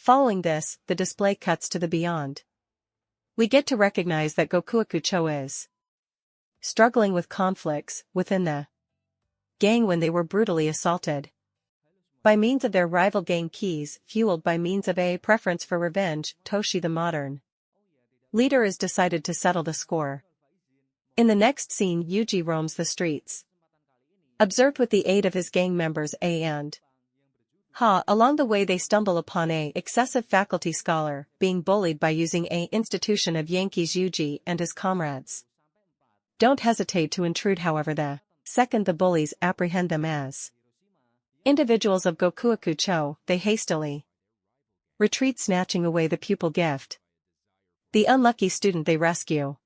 Following this, the display cuts to the beyond. We get to recognize that Gokuakucho is struggling with conflicts within the gang when they were brutally assaulted. By means of their rival gang keys, fueled by means of a preference for revenge, Toshi the modern leader is decided to settle the score. In the next scene, Yuji roams the streets, observed with the aid of his gang members A and Ha. Along the way they stumble upon a excessive faculty scholar, being bullied by using a institution of Yankees. Yuji and his comrades don't hesitate to intrude. However, the second the bullies apprehend them as individuals of Gokuakucho, they hastily retreat, snatching away the pupil gift. The unlucky student they rescue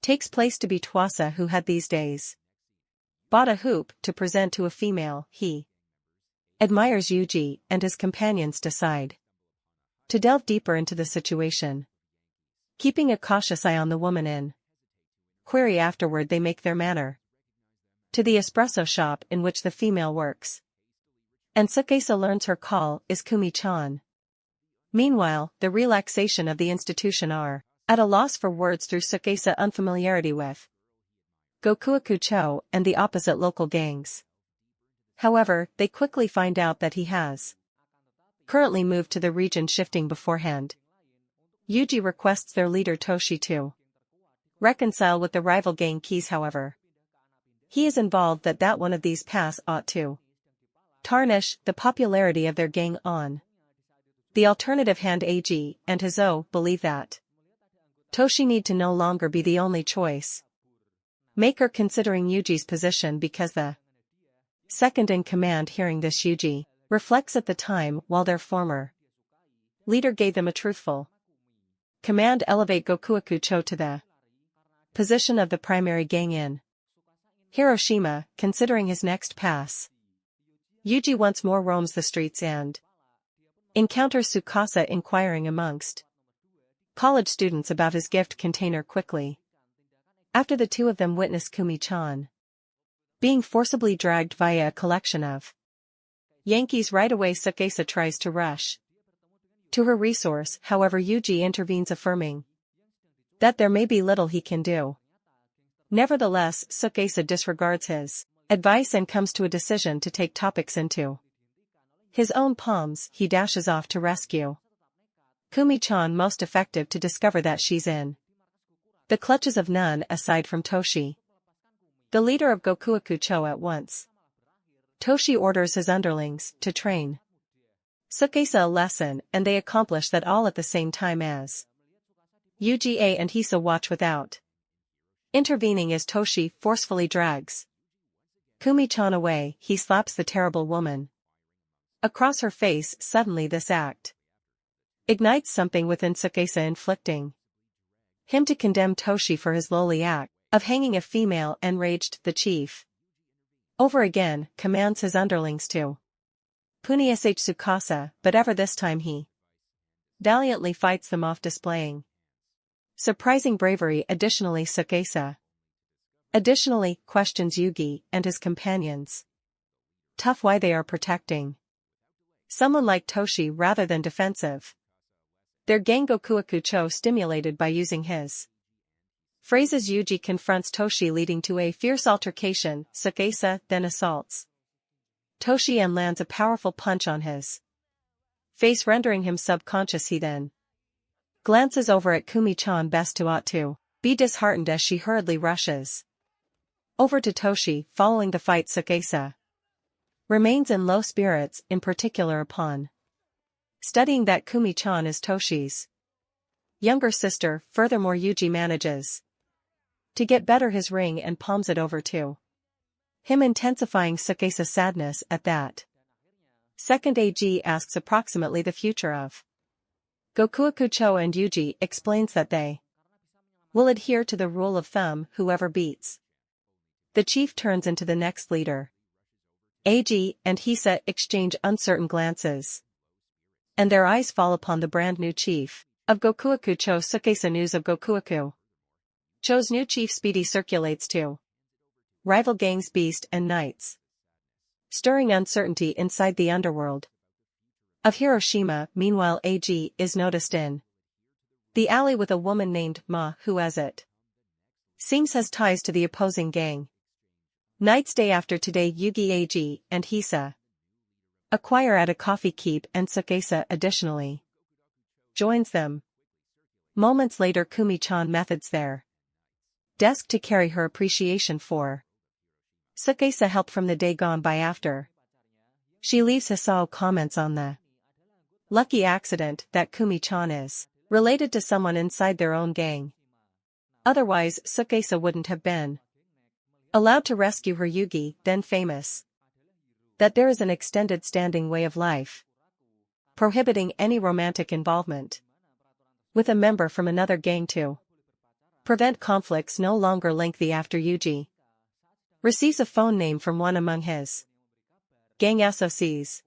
takes place to be Twasa, who had these days bought a hoop to present to a female. He admires Yuji, and his companions decide to delve deeper into the situation, keeping a cautious eye on the woman in query. Afterward they make their manner to the espresso shop in which the female works, and Sukesa learns her call is Kumi-chan. Meanwhile, the relaxation of the institution are at a loss for words through Sukesa unfamiliarity with Gokuakucho and the opposite local gangs. However, they quickly find out that he has currently moved to the region shifting beforehand. Yuji requests their leader Toshi to reconcile with the rival gang keys. However, he is involved that one of these paths ought to tarnish the popularity of their gang on the alternative hand. AG and Hizo believe that Toshi need to no longer be the only choice maker considering Yuji's position, because the second in command hearing this, Yuji reflects at the time while their former leader gave them a truthful command elevate Gokuakucho to the position of the primary gang in Hiroshima. Considering his next pass, Yuji once more roams the streets and encounters Tsukasa inquiring amongst college students about his gift container. Quickly after, the two of them witness Kumi-chan being forcibly dragged via a collection of Yankees. Right away Sukesa tries to rush to her resource, however Yuji intervenes, affirming that there may be little he can do. Nevertheless, Sukesa disregards his advice and comes to a decision to take topics into his own palms. He dashes off to rescue Kumi-chan, most effective to discover that she's in the clutches of none aside from Toshi, the leader of Gokuakucho. At once, Toshi orders his underlings to train Sukesa a lesson, and they accomplish that all at the same time as Yuji and Hisa watch without intervening as Toshi forcefully drags Kumi-chan away. He slaps the terrible woman across her face. Suddenly this act ignites something within Sukesa, inflicting him to condemn Toshi for his lowly act of hanging a female. Enraged, the chief over again commands his underlings to punish Tsukasa, but ever this time he valiantly fights them off, displaying surprising bravery. Additionally, Sukesa questions Yugi and his companions tough why they are protecting someone like Toshi rather than defensive their gang Gokuakucho, stimulated by using his phrases. Yuji confronts Toshi, leading to a fierce altercation. Sukesa then assaults Toshi and lands a powerful punch on his face, rendering him subconscious. He then glances over at Kumi-chan, best to ought to be disheartened as she hurriedly rushes over to Toshi. Following the fight, Sukesa remains in low spirits, in particular upon studying that Kumi-chan is Toshi's younger sister. Furthermore, Yuji manages to get better his ring and palms it over to him, intensifying Sukesa's sadness at that. Second, AG asks approximately the future of Gokuakucho, and Yuji explains that they will adhere to the rule of thumb, whoever beats the chief turns into the next leader. AG and Hisa exchange uncertain glances, and their eyes fall upon the brand new chief of Gokuakucho. Sukesa news of Gokuakucho's new chief speedy circulates to rival gangs Beast and Knights, stirring uncertainty inside the underworld. of Hiroshima. Meanwhile, AG is noticed in the alley with a woman named Ma who, as it seems, has ties to the opposing gang. Nights day after today, Yugi, AG, and Hisa acquire at a coffee keep, and Sukesa additionally joins them. Moments later, Kumi-chan methods their desk to carry her appreciation for Sukesa help from the day gone by. After she leaves, Hisao comments on the lucky accident that Kumi-chan is related to someone inside their own gang. Otherwise, Sukesa wouldn't have been allowed to rescue her. Yugi then famous that there is an extended standing way of life prohibiting any romantic involvement with a member from another gang to prevent conflicts no longer lengthy. After Yuji receives a phone name from one among his gang associates,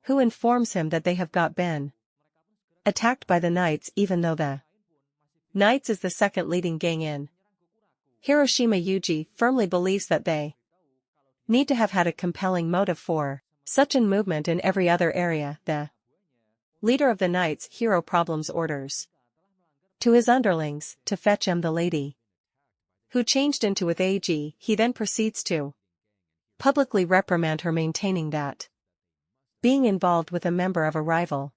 who informs him that they have been attacked by the Knights, even though the Knights is the second leading gang in Hiroshima. Yuji firmly believes that they need to have had a compelling motive for such an movement in every other area. The leader of the Knights, Hero Problems, orders to his underlings to fetch him the lady who changed into with AG. He then proceeds to publicly reprimand her, maintaining that being involved with a member of a rival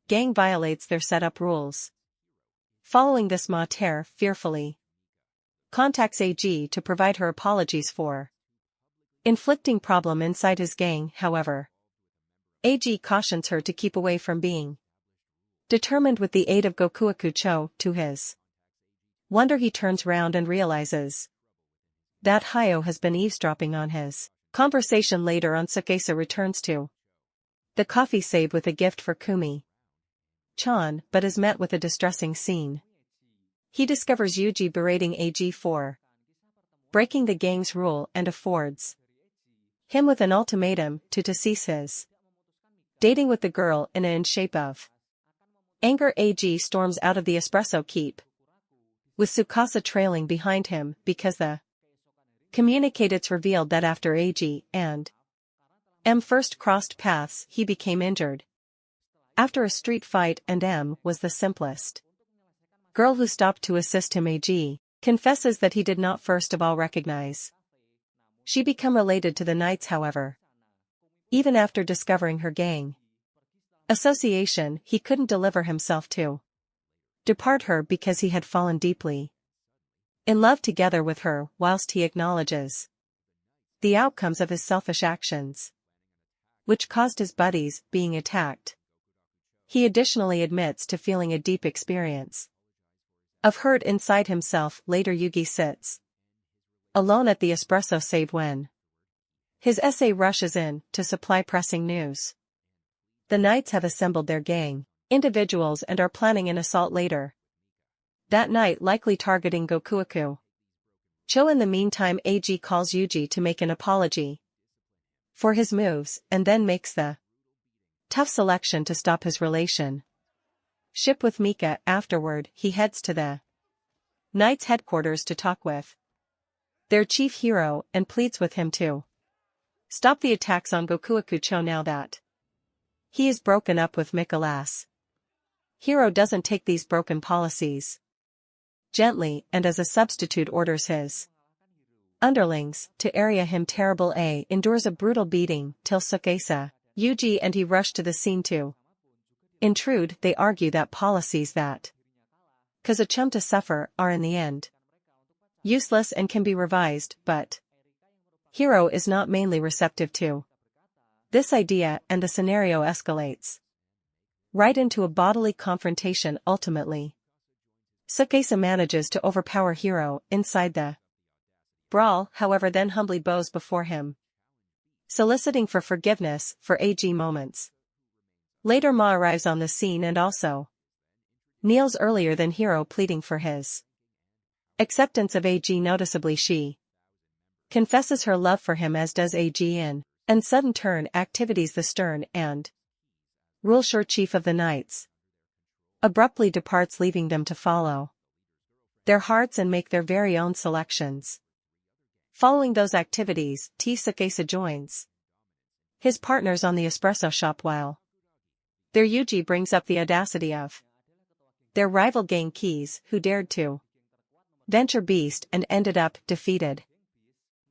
gang violates their set-up rules. Following this, Mater fearfully contacts AG to provide her apologies for inflicting problem inside his gang. However, AG cautions her to keep away from being determined with the aid of Gokuakucho. To his wonder, he turns round and realizes that Hayo has been eavesdropping on his conversation. Later on, Sukesa returns to the coffee save with a gift for Kumi-chan, but is met with a distressing scene. He discovers Yuji berating AG for breaking the gang's rule and affords him with an ultimatum to cease his dating with the girl. In a shape of anger, AG storms out of the espresso keep, with Tsukasa trailing behind him because the communicates revealed that after AG and M first crossed paths, he became injured after a street fight, and M was the simplest girl who stopped to assist him. AG confesses that he did not first of all recognize she become related to the Knights. However, even after discovering her gang association, he couldn't deliver himself to depart her because he had fallen deeply in love together with her. Whilst he acknowledges the outcomes of his selfish actions, which caused his buddies being attacked, he additionally admits to feeling a deep experience of hurt inside himself. Later, Yugi sits alone at the espresso save when his SA rushes in to supply pressing news. The Knights have assembled their gang individuals and are planning an assault later that night, likely targeting Gokuaku. In the meantime, AG calls Yuji to make an apology for his moves, and then makes the tough selection to stop his relationship with Mika. Afterward, he heads to the Knights headquarters to talk with their chief hero and pleads with him to stop the attacks on Gokuakucho now that he is broken up with Mikolas. Hero doesn't take these broken policies gently, and as a substitute orders his underlings to area him. Terrible A endures a brutal beating till Sukesa, Yuji and he rush to the scene to intrude. They argue that policies that cause a chum to suffer are in the end useless and can be revised, but Hero is not mainly receptive to this idea, and the scenario escalates right into a bodily confrontation. Ultimately, Sukesa manages to overpower Hero inside the brawl, however, then humbly bows before him, soliciting for forgiveness for AG. Moments later, Ma arrives on the scene and also kneels earlier than Hero, pleading for his acceptance of AG. Noticeably, she confesses her love for him, as does AG. In and sudden turn activities, the stern and rule-sure chief of the Knights abruptly departs, leaving them to follow their hearts and make their very own selections. Following those activities, Sukesa joins his partners on the espresso shop while Their Yuji brings up the audacity of their rival gang Keys, who dared to venture Beast and ended up defeated.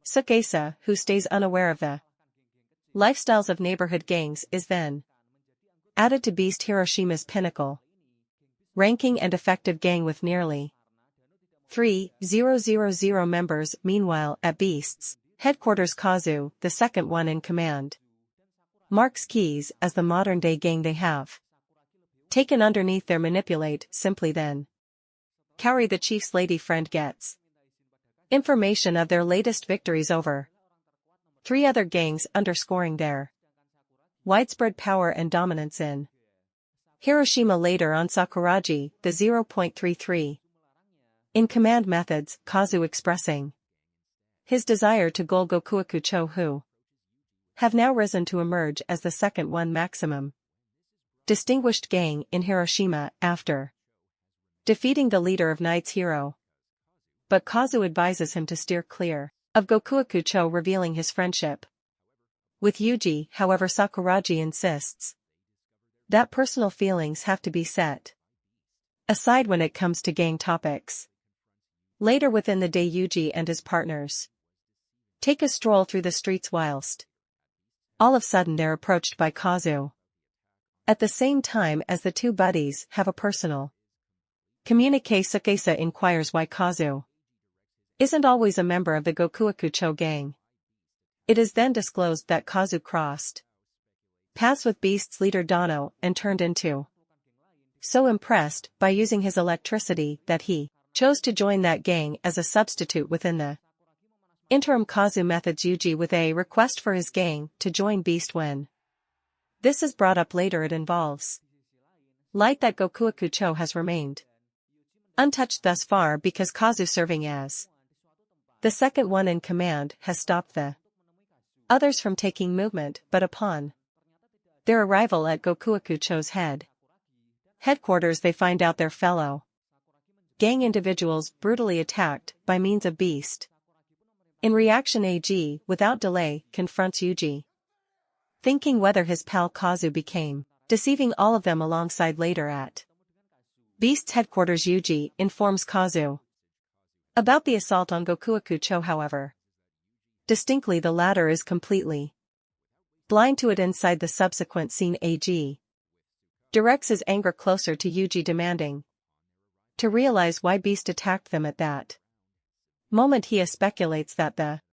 Tsukasa, who stays unaware of the lifestyles of neighborhood gangs, is then added to Beast Hiroshima's pinnacle ranking and effective gang with nearly 3,000 members. Meanwhile, at Beast's headquarters, Kazu, the second one in command, marks Keys as the modern-day gang they have taken underneath their manipulate. Simply then Kaori, the chief's lady friend, gets information of their latest victories over 3 other gangs, underscoring their widespread power and dominance in Hiroshima. Later on, Sakuragi, the 0.33 in command methods, Kazu expressing his desire to goal Gokuakucho, who have now risen to emerge as the second one maximum distinguished gang in Hiroshima after defeating the leader of Knight's Hero. But Kazu advises him to steer clear of Gokuakucho, revealing his friendship with Yuji. However, Sakuragi insists that personal feelings have to be set aside when it comes to gang topics. Later within the day, Yuji and his partners take a stroll through the streets whilst all of a sudden they're approached by Kazu. At the same time as the two buddies have a personal communique, Tsukasa inquires why Kazu isn't always a member of the Gokuakucho gang. It is then disclosed that Kazu crossed paths with Beast's leader Dano and turned into so impressed by using his electricity that he chose to join that gang as a substitute within the interim. Kazu methods Yuji with a request for his gang to join Beast. When this is brought up later, it involves light that Gokuakucho has remained untouched thus far because Kazu, serving as the second one in command, has stopped the others from taking movement. But upon their arrival at Gokuakucho's headquarters, they find out their fellow gang individuals brutally attacked by means of Beast. In reaction, AG, without delay, confronts Yuji, thinking whether his pal Kazu became deceiving all of them alongside. Later at Beast's headquarters, Yuji informs Kazu about the assault on Gokuakucho. However, distinctly the latter is completely blind to it. Inside the subsequent scene, AG directs his anger closer to Yuji, demanding to realize why Beast attacked them at that moment. He speculates that the